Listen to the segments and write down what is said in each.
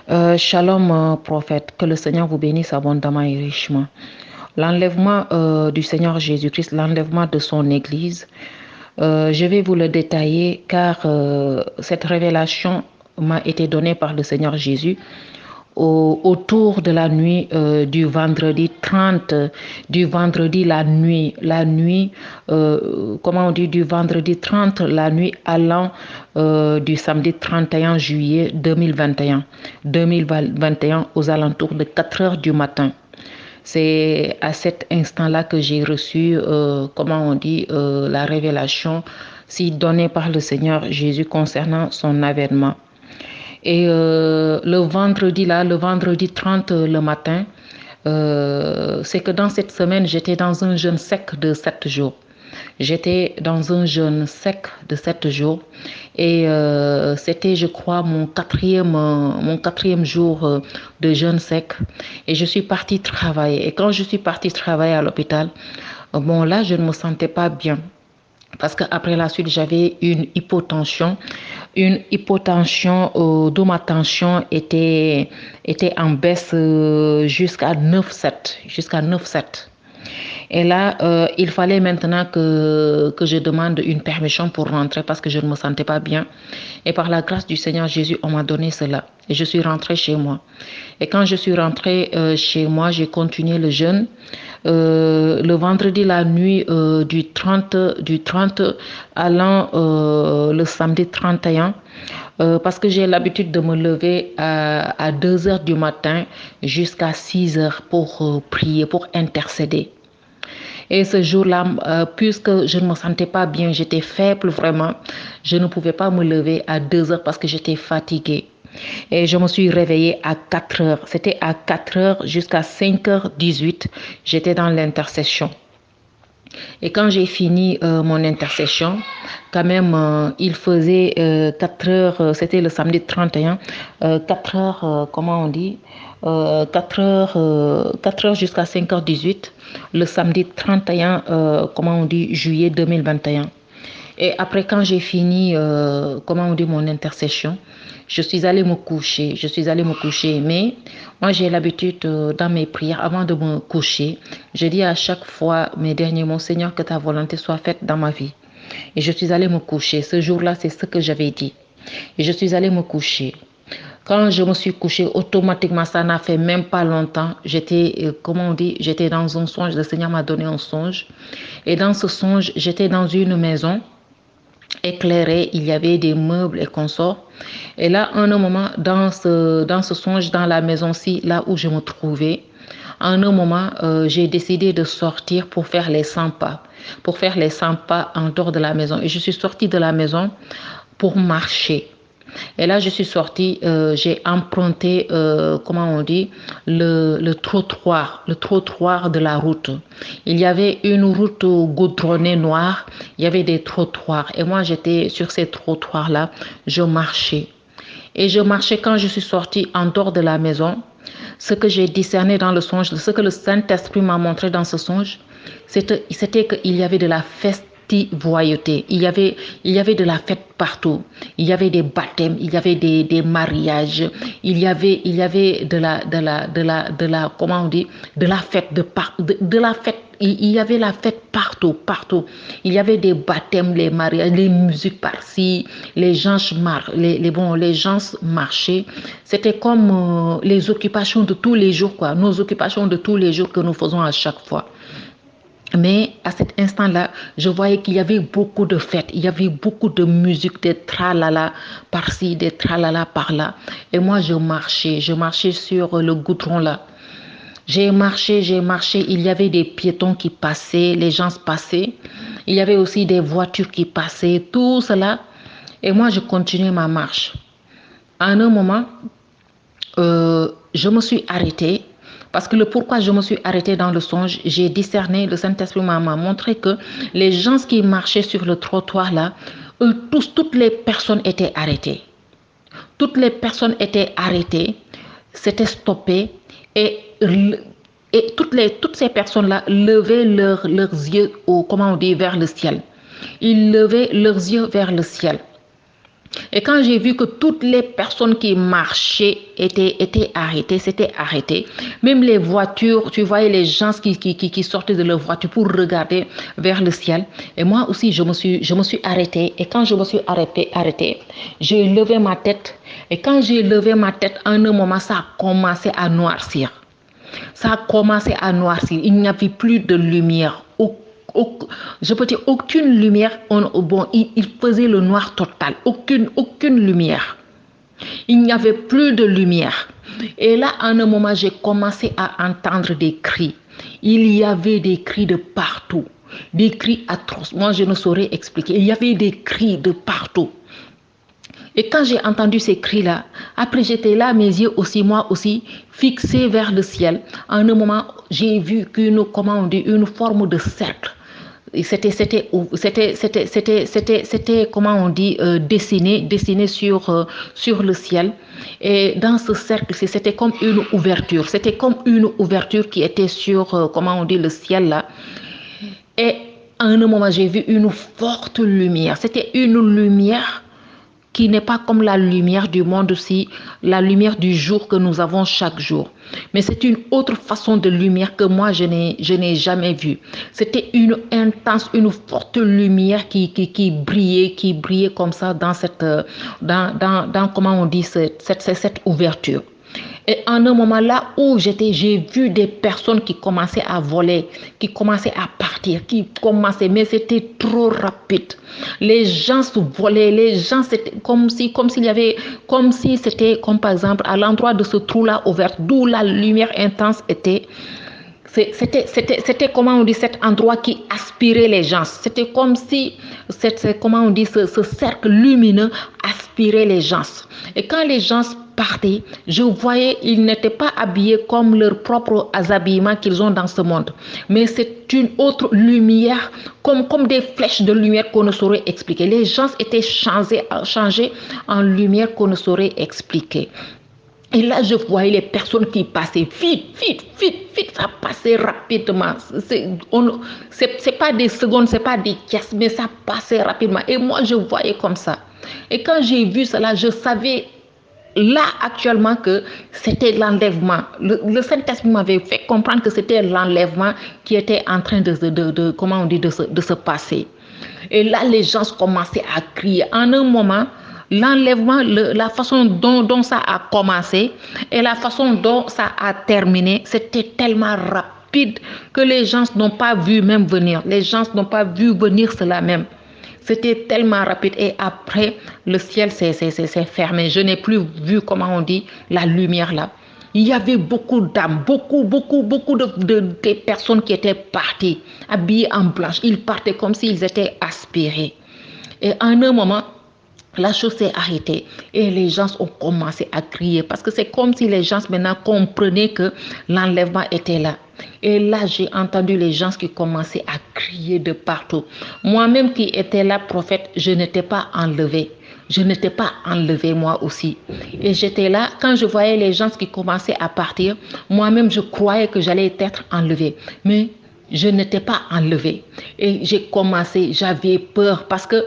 Shalom, prophète, que le Seigneur vous bénisse abondamment et richement. L'enlèvement du Seigneur Jésus-Christ, l'enlèvement de son Église, je vais vous le détailler car cette révélation m'a été donnée par le Seigneur Jésus autour de la nuit du vendredi 30, du vendredi la nuit, comment on dit, du vendredi 30, la nuit allant du samedi 31 juillet 2021 aux alentours de 4 heures du matin. C'est à cet instant-là que j'ai reçu, comment on dit, la révélation si donnée par le Seigneur Jésus concernant son avènement. Et le vendredi 30 le matin, c'est que dans cette semaine, j'étais dans un jeûne sec de 7 jours. J'étais dans un jeûne sec de 7 jours et c'était, je crois, mon quatrième jour de jeûne sec. Et je suis partie travailler. Et quand je suis partie travailler à l'hôpital, bon là, je ne me sentais pas bien. Parce qu'après la suite, j'avais une hypotension d'où ma tension était en baisse jusqu'à 9,7. Et là, il fallait maintenant que je demande une permission pour rentrer parce que je ne me sentais pas bien. Et par la grâce du Seigneur Jésus, on m'a donné cela. Et je suis rentrée chez moi. Et quand je suis rentrée chez moi, j'ai continué le jeûne. Le vendredi, la nuit du 30 allant le samedi 31, parce que j'ai l'habitude de me lever à 2 heures du matin jusqu'à 6 heures pour prier, pour intercéder. Et ce jour-là, puisque je ne me sentais pas bien, j'étais faible vraiment, je ne pouvais pas me lever à 2 heures parce que j'étais fatiguée. Et je me suis réveillée à 4 heures. C'était à 4 heures jusqu'à 5h18. J'étais dans l'intercession. Et quand j'ai fini mon intercession, quand même, il faisait 4 heures, c'était le samedi 31, 4 heures, comment on dit, 4 heures jusqu'à 5h18, le samedi 31, comment on dit, juillet 2021. Et après, quand j'ai fini, comment on dit, mon intercession, je suis allée me coucher. Mais moi, j'ai l'habitude, dans mes prières, avant de me coucher, je dis à chaque fois mes derniers mots, Seigneur, que ta volonté soit faite dans ma vie. Et je suis allée me coucher. Ce jour-là, c'est ce que j'avais dit. Et je suis allée me coucher. Quand je me suis couchée, automatiquement, ça n'a fait même pas longtemps. J'étais, comment on dit, j'étais dans un songe. Le Seigneur m'a donné un songe. Et dans ce songe, j'étais dans une maison éclairée, il y avait des meubles et consorts. Et là, en un moment, dans ce songe, dans la maison-ci, là où je me trouvais, en un moment, j'ai décidé de sortir pour faire les 100 pas. Pour faire les 100 pas en dehors de la maison. Et je suis sortie de la maison pour marcher. Et là, je suis sortie, j'ai emprunté, comment on dit, le trottoir de la route. Il y avait une route goudronnée noire, il y avait des trottoirs. Et moi, j'étais sur ces trottoirs-là, je marchais. Et je marchais quand je suis sortie en dehors de la maison. Ce que j'ai discerné dans le songe, ce que le Saint-Esprit m'a montré dans ce songe, c'était qu'il y avait de la festivoyauté. Il y avait de la fête partout. Il y avait des baptêmes, il y avait des mariages, il y avait comment on dit, de la fête, de la fête. Il y avait la fête partout. Il y avait des baptêmes, les mariages, les musiques par-ci, les gens marchaient. C'était comme les occupations de tous les jours, quoi. Nos occupations de tous les jours que nous faisons à chaque fois. Mais à cet instant-là, je voyais qu'il y avait beaucoup de fêtes, il y avait beaucoup de musique, des tralala par-ci, des tralala par-là. Et moi, je marchais sur le goudron là. J'ai marché, il y avait des piétons qui passaient, les gens passaient. Il y avait aussi des voitures qui passaient, tout cela. Et moi, je continuais ma marche. À un moment, je me suis arrêtée. Parce que pourquoi je me suis arrêtée dans le songe, j'ai discerné, le Saint-Esprit m'a montré que les gens qui marchaient sur le trottoir là, toutes les personnes étaient arrêtées. Toutes les personnes étaient arrêtées, s'étaient stoppées et toutes ces personnes-là levaient leurs yeux, comment on dit, vers le ciel. Ils levaient leurs yeux vers le ciel. Et quand j'ai vu que toutes les personnes qui marchaient étaient arrêtées, s'étaient arrêtées, même les voitures, tu voyais les gens qui sortaient de leur voiture pour regarder vers le ciel. Et moi aussi, je me suis arrêtée. Et quand je me suis arrêtée, j'ai levé ma tête. Et quand j'ai levé ma tête, en un moment, ça a commencé à noircir. Ça a commencé à noircir. Il n'y avait plus de lumière. Je peux dire aucune lumière. Il faisait le noir total. Aucune lumière. Il n'y avait plus de lumière. Et là, en un moment, j'ai commencé à entendre des cris. Il y avait des cris de partout. Des cris atroces. Moi, je ne saurais expliquer. Il y avait des cris de partout. Et quand j'ai entendu ces cris-là, après j'étais là, mes yeux aussi, moi aussi, fixés vers le ciel. En un moment, j'ai vu une forme de cercle. C'était, comment on dit, dessiné sur le ciel. Et dans ce cercle, c'était comme une ouverture. C'était comme une ouverture qui était sur, comment on dit, le ciel là. Et à un moment, j'ai vu une forte lumière. C'était une lumière qui n'est pas comme la lumière du monde aussi, la lumière du jour que nous avons chaque jour. Mais c'est une autre façon de lumière que moi, je n'ai jamais vue. C'était une intense, une forte lumière qui brillait comme ça dans comment on dit, cette ouverture. Et en un moment là où j'ai vu des personnes qui commençaient à voler, qui commençaient à partir, mais c'était trop rapide. Les gens se volaient, les gens, c'était comme si c'était comme par exemple à l'endroit de ce trou-là ouvert, d'où la lumière intense était. C'était comment on dit, cet endroit qui aspirait les gens. C'était comme si, comment on dit, ce cercle lumineux aspirait les gens. Et quand les gens partaient, je voyais, ils n'étaient pas habillés comme leur propre habillement qu'ils ont dans ce monde. Mais c'est une autre lumière, comme des flèches de lumière qu'on ne saurait expliquer. Les gens étaient changés en lumière qu'on ne saurait expliquer. Et là, je voyais les personnes qui passaient vite, ça passait rapidement. C'est pas des secondes, c'est pas des pièces, mais ça passait rapidement. Et moi, je voyais comme ça. Et quand j'ai vu cela, je savais là actuellement que c'était l'enlèvement. Le Saint-Esprit m'avait fait comprendre que c'était l'enlèvement qui était en train comment on dit, de se passer. Et là, les gens commençaient à crier. En un moment, l'enlèvement, la façon dont ça a commencé et la façon dont ça a terminé, c'était tellement rapide que les gens n'ont pas vu même venir. Les gens n'ont pas vu venir cela même. C'était tellement rapide et après, le ciel s'est fermé. Je n'ai plus vu, comment on dit, la lumière là. Il y avait beaucoup d'âmes, beaucoup de personnes qui étaient parties, habillées en blanche. Ils partaient comme s'ils étaient aspirés. Et en un moment, la chose s'est arrêtée et les gens ont commencé à crier parce que c'est comme si les gens maintenant comprenaient que l'enlèvement était là. Et là, j'ai entendu les gens qui commençaient à crier de partout. Moi-même qui étais là, prophète, je n'étais pas enlevée. Je n'étais pas enlevée moi aussi. Et j'étais là, quand je voyais les gens qui commençaient à partir, moi-même je croyais que j'allais être enlevée. Mais je n'étais pas enlevée. Et j'avais peur parce que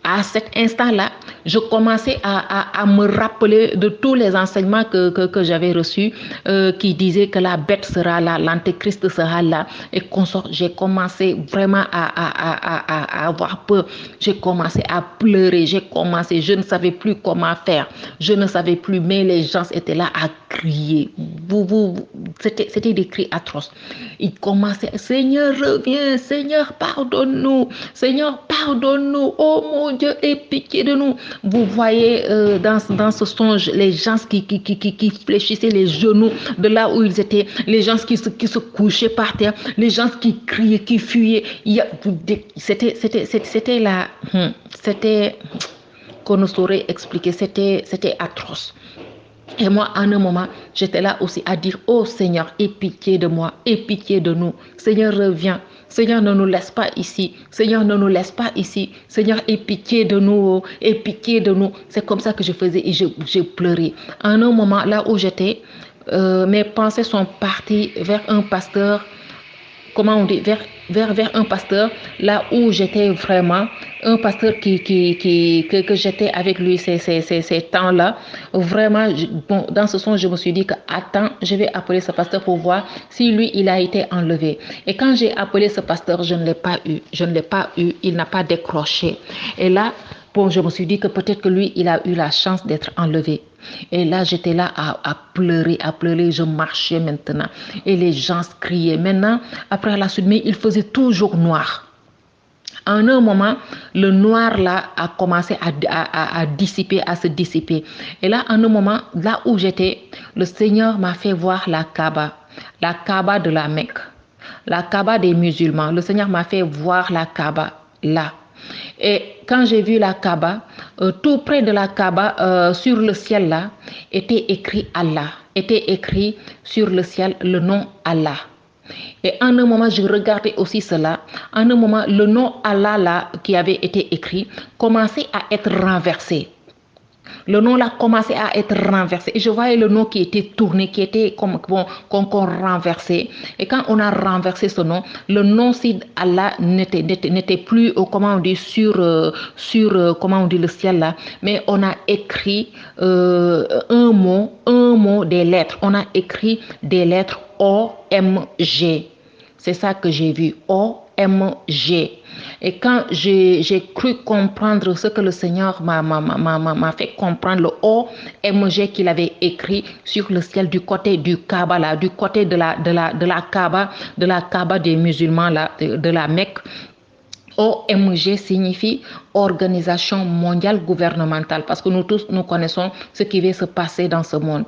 à cet instant-là, je commençais à me rappeler de tous les enseignements que j'avais reçus qui disaient que la bête sera là, l'antéchrist sera là et consort. J'ai commencé vraiment à avoir peur. J'ai commencé à pleurer. Je ne savais plus comment faire. Je ne savais plus, mais les gens étaient là à crier. C'était des cris atroces. Ils commençaient, Seigneur, reviens, Seigneur, pardonne-nous, Seigneur, pardonne-nous, oh mon Dieu, aie pitié de nous. Vous voyez dans ce songe les gens qui fléchissaient les genoux de là où ils étaient, les gens qui se couchaient par terre, les gens qui criaient, qui fuyaient. C'était là, c'était qu'on ne saurait expliquer, c'était atroce. Et moi, en un moment, j'étais là aussi à dire, oh Seigneur, aie pitié de moi, aie pitié de nous. Seigneur, reviens. Seigneur, ne nous laisse pas ici. Seigneur, ne nous laisse pas ici. Seigneur, aie pitié de nous, aie pitié de nous. C'est comme ça que je faisais et j'ai pleuré. En un moment, là où j'étais, mes pensées sont parties vers un pasteur, comment on dit, vers vers un pasteur, là où j'étais vraiment, un pasteur que j'étais avec lui ces temps-là. Vraiment, bon, dans ce sens, je me suis dit que, attends, je vais appeler ce pasteur pour voir si lui, il a été enlevé. Et quand j'ai appelé ce pasteur, je ne l'ai pas eu. Je ne l'ai pas eu. Il n'a pas décroché. Et là, bon, je me suis dit que peut-être que lui, il a eu la chance d'être enlevé. Et là, j'étais là à pleurer, je marchais maintenant. Et les gens criaient. Maintenant, après la suite, mais il faisait toujours noir. En un moment, le noir là a commencé à dissiper, à se dissiper. Et là, en un moment, là où j'étais, le Seigneur m'a fait voir la Kaaba de la Mecque, la Kaaba des musulmans. Le Seigneur m'a fait voir la Kaaba là. Et quand j'ai vu la Kaaba, tout près de la Kaaba, sur le ciel là, était écrit Allah, était écrit sur le ciel le nom Allah. Et en un moment, je regardais aussi cela. En un moment, le nom Allah là, qui avait été écrit commençait à être renversé. Le nom là commençait à être renversé. Et je voyais le nom qui était tourné, qui était comme qu'on renversait. Et quand on a renversé ce nom, le nom si Allah n'était plus, comment on dit, comment on dit, le ciel là, mais on a écrit un mot des lettres. On a écrit des lettres OMG. C'est ça que j'ai vu, OMG. Et quand j'ai cru comprendre ce que le Seigneur m'a fait comprendre, le OMG qu'il avait écrit sur le ciel du côté du Kaaba, là, du côté de la Kaaba des musulmans, là, de la Mecque. OMG signifie Organisation mondiale gouvernementale, parce que nous tous, nous connaissons ce qui va se passer dans ce monde.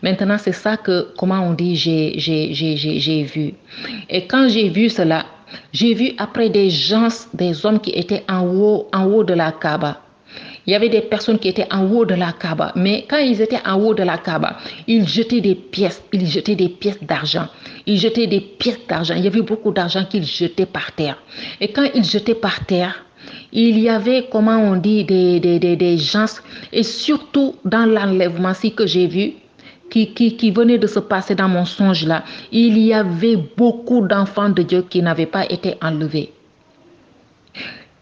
Maintenant, c'est ça que, comment on dit, j'ai vu. Et quand j'ai vu cela, j'ai vu après des hommes qui étaient en haut de la Kaaba. Il y avait des personnes qui étaient en haut de la Kaaba, mais quand ils étaient en haut de la Kaaba, ils jetaient des pièces d'argent. Ils jetaient des pièces d'argent. Il y avait beaucoup d'argent qu'ils jetaient par terre. Et quand ils jetaient par terre, il y avait, comment on dit, des gens, et surtout dans l'enlèvement que j'ai vu, qui venait de se passer dans mon songe là, il y avait beaucoup d'enfants de Dieu qui n'avaient pas été enlevés.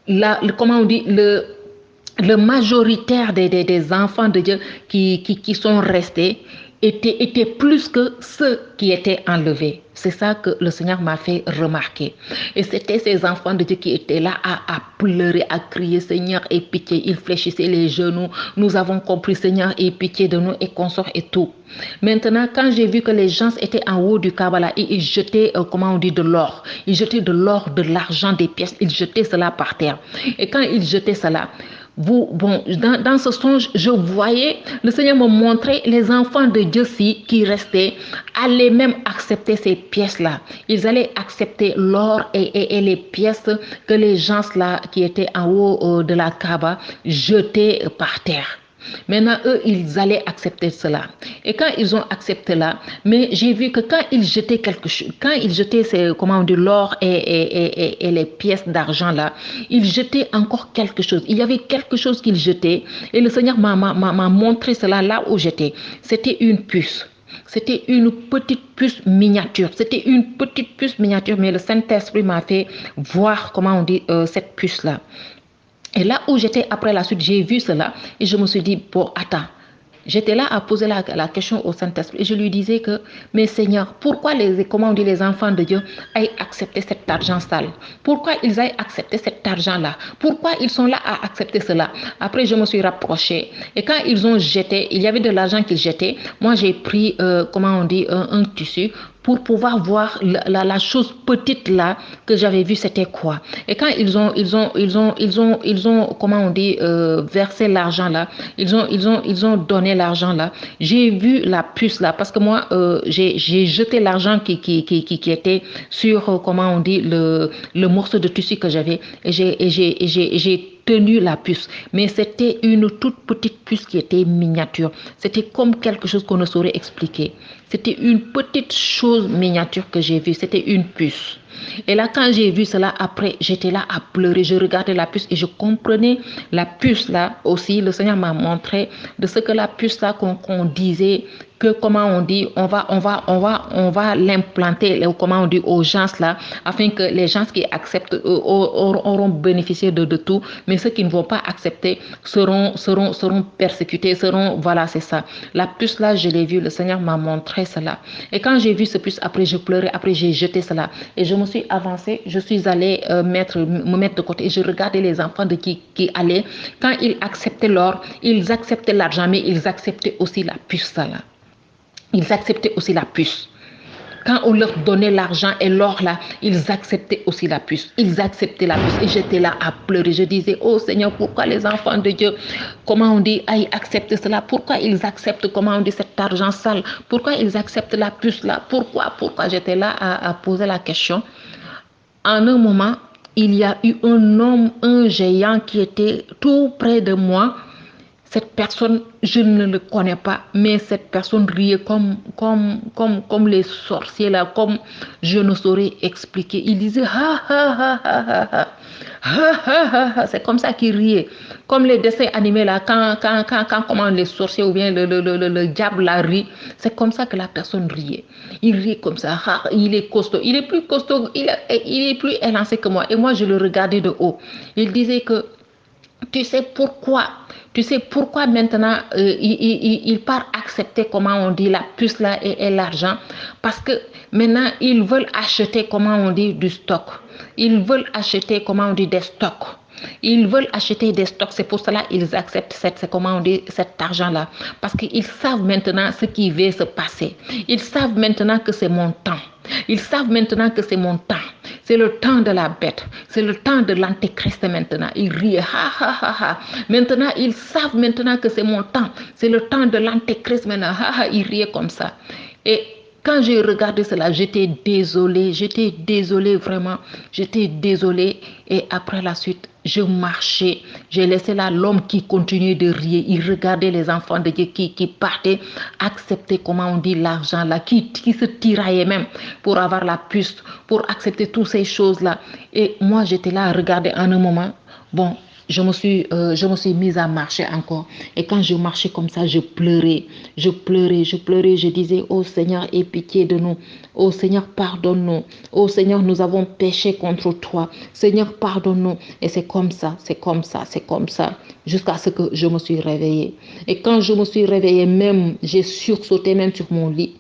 Là, comment on dit, le majoritaire des enfants de Dieu qui sont restés étaient plus que ceux qui étaient enlevés. C'est ça que le Seigneur m'a fait remarquer. Et c'était ces enfants de Dieu qui étaient là à pleurer, à crier, Seigneur, aie pitié. Ils fléchissaient les genoux. Nous avons compris, Seigneur, aie pitié de nous et consort et tout. Maintenant, quand j'ai vu que les gens étaient en haut du Kaaba et ils jetaient, comment on dit, de l'or. Ils jetaient de l'or, de l'argent, des pièces. Ils jetaient cela par terre. Et quand ils jetaient cela, dans ce songe, je voyais, le Seigneur me montrait les enfants de Dieu qui restaient, allaient même accepter ces pièces-là. Ils allaient accepter l'or et les pièces que les gens-là qui étaient en haut de la Kaaba jetaient par terre. Maintenant, eux, ils allaient accepter cela. Et quand ils ont accepté là, mais j'ai vu que quand ils jetaient quelque chose, quand ils jetaient comment on dit, l'or et les pièces d'argent là, ils jetaient encore quelque chose. Il y avait quelque chose qu'ils jetaient. Et le Seigneur m'a montré cela là où j'étais. C'était une puce. C'était une petite puce miniature. C'était une petite puce miniature, mais le Saint-Esprit m'a fait voir, comment on dit, cette puce-là. Et là où j'étais après la suite, j'ai vu cela et je me suis dit, bon, attends. J'étais là à poser la question au Saint-Esprit et je lui disais que, mais Seigneur, pourquoi les enfants de Dieu aient accepté cet argent sale? Pourquoi ils aient accepté cet argent-là? Pourquoi ils sont là à accepter cela? Après, je me suis rapprochée et quand ils ont jeté, il y avait de l'argent qu'ils jetaient. Moi, j'ai pris, un tissu pour pouvoir voir la chose petite là que j'avais vue, c'était quoi. Et quand ils ont comment on dit, versé l'argent là, ils ont donné l'argent là, j'ai vu la puce là, parce que moi, j'ai jeté l'argent qui était sur, comment on dit, le morceau de tissu que j'avais, et j'ai tenu la puce, mais c'était une toute petite puce qui était miniature. C'était comme quelque chose qu'on ne saurait expliquer. C'était une petite chose miniature que j'ai vue. C'était une puce. Et là, quand j'ai vu cela, après, j'étais là à pleurer. Je regardais la puce et je comprenais la puce là aussi. Le Seigneur m'a montré de ce que la puce là qu'on disait, que comment on dit, on va l'implanter, comment on dit aux gens là, afin que les gens qui acceptent auront bénéficié de tout, mais ceux qui ne vont pas accepter seront persécutés, voilà, c'est ça. La puce là, je l'ai vu, le Seigneur m'a montré cela. Et quand j'ai vu ce puce, après je pleurais, après j'ai jeté cela. Et je me suis avancée, je suis allée me mettre de côté et je regardais les enfants qui allaient. Quand ils acceptaient l'or, ils acceptaient l'argent, mais ils acceptaient aussi la puce là. Ils acceptaient aussi la puce. Quand on leur donnait l'argent et l'or là, ils acceptaient aussi la puce. Ils acceptaient la puce. Et j'étais là à pleurer. Je disais, oh Seigneur, pourquoi les enfants de Dieu, comment on dit, acceptent cela? Pourquoi ils acceptent, comment on dit, cet argent sale? Pourquoi ils acceptent la puce là? Pourquoi j'étais là à poser la question. En un moment, il y a eu un homme, un géant qui était tout près de moi. Cette personne, je ne le connais pas, mais cette personne riait comme les sorciers là, comme je ne saurais expliquer. Il disait ha ha ha ha ha ha ha ha. C'est comme ça qu'il riait, comme les dessins animés là, quand comment les sorciers ou bien le diable là rit. C'est comme ça que la personne riait. Il riait comme ça. Il est costaud, il est plus costaud, il est plus élancé que moi. Et moi je le regardais de haut. Il disait que tu sais pourquoi maintenant il part accepter, comment on dit, la puce là et l'argent? Parce que maintenant ils veulent acheter, comment on dit, du stock. Ils veulent acheter, comment on dit, des stocks. Ils veulent acheter des stocks. C'est pour cela qu'ils acceptent comment on dit, cet argent-là. Parce qu'ils savent maintenant ce qui va se passer. Ils savent maintenant que c'est mon temps. Ils savent maintenant que c'est mon temps. C'est le temps de la bête. C'est le temps de l'antéchrist maintenant. Ils rient. Ha, ha, ha, ha. Maintenant, ils savent maintenant que c'est mon temps. C'est le temps de l'antéchrist maintenant. Ha, ha. Ils riaient comme ça. Et quand j'ai regardé cela, j'étais désolée vraiment, j'étais désolée. Et après la suite, je marchais, j'ai laissé là l'homme qui continuait de rire, il regardait les enfants de Dieu qui partaient, accepter, comment on dit, l'argent là, qui se tiraillait même pour avoir la puce, pour accepter toutes ces choses là. Et moi, j'étais là à regarder en un moment, bon, je me suis mise à marcher encore. Et quand je marchais comme ça, je pleurais. Je disais, oh Seigneur, aie pitié de nous. Oh Seigneur, pardonne-nous. Oh Seigneur, nous avons péché contre toi. Seigneur, pardonne-nous. Et c'est comme ça, jusqu'à ce que je me suis réveillée. Et quand je me suis réveillée, même, j'ai sursauté même sur mon lit.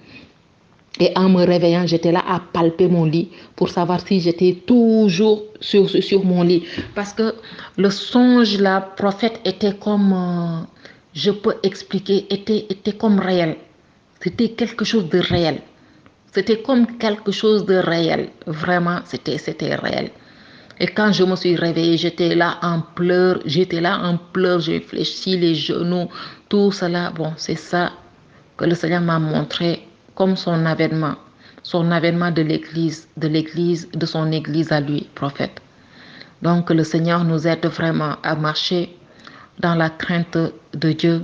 Et en me réveillant, j'étais là à palper mon lit pour savoir si j'étais toujours sur mon lit. Parce que le songe, la prophète, était comme, je peux expliquer, était comme réel. C'était quelque chose de réel. C'était comme quelque chose de réel. Vraiment, c'était réel. Et quand je me suis réveillée, j'étais là en pleurs. J'ai fléchi les genoux, tout cela. Bon, c'est ça que le Seigneur m'a montré comme son avènement de son église à lui, prophète. Donc le Seigneur nous aide vraiment à marcher dans la crainte de Dieu,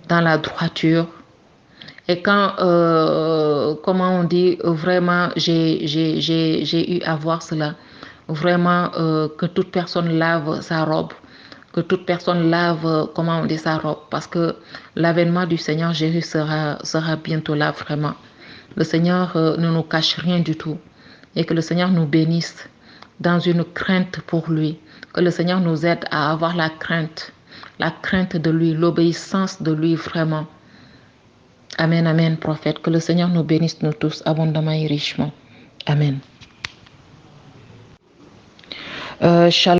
dans la droiture. Et quand, comment on dit, vraiment, j'ai eu à voir cela, vraiment que toute personne lave sa robe, comment on dit, sa robe, parce que l'avènement du Seigneur Jésus sera bientôt là, vraiment. Le Seigneur ne nous cache rien du tout, et que le Seigneur nous bénisse dans une crainte pour lui, que le Seigneur nous aide à avoir la crainte de lui, l'obéissance de lui, vraiment. Amen, amen, prophète. Que le Seigneur nous bénisse, nous tous, abondamment et richement. Amen. Shalom.